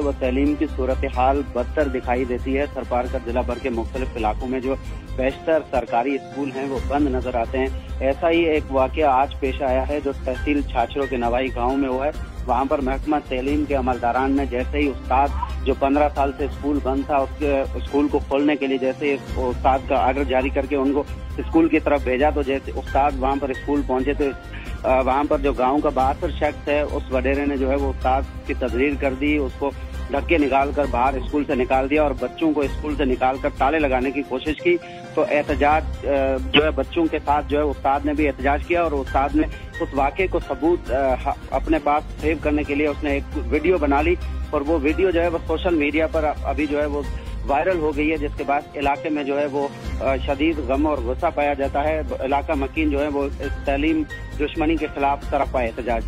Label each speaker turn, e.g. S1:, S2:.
S1: वो तलीम की सूरत हाल बदतर दिखाई देती है। सरपारकर जिला भर के मुख्तलिफ इलाकों में जो बेशतर सरकारी स्कूल हैं वो बंद नजर आते हैं। ऐसा ही एक वाकया आज पेश आया है जो तहसील छाछरों के नवाई गांव में हुआ है। वहां पर महकमा तलीम के अमलदारान ने जैसे ही उस्ताद जो 15 साल से स्कूल बंद था उसके स्कूल को खोलने के लिए जैसे उस्ताद का आर्डर जारी करके उनको स्कूल की तरफ भेजा, तो जैसे उस्ताद वहां पर स्कूल पहुंचे तो वहां पर जो गांव का 72 शख्स है उस वडेरे ने जो है वो उस्ताद की तदरीर कर दी, उसको धक्के निकालकर बाहर स्कूल से निकाल दिया और बच्चों को स्कूल से निकालकर ताले लगाने की कोशिश की। तो एहतजाज जो है बच्चों के साथ जो है उस्ताद ने भी एहतजाज किया और उस्ताद ने उस वाक़े को सबूत अपने पास सेव करने के लिए उसने एक वीडियो बना ली और वो वीडियो जो है वो सोशल मीडिया पर अभी जो है वो वायरल हो गई है, जिसके बाद इलाके में जो है वो शदीद गम और गुस्सा पाया जाता है। इलाका मकीन जो है वो इस तलीम दुश्मनी के खिलाफ तरफ आए एहतजाज।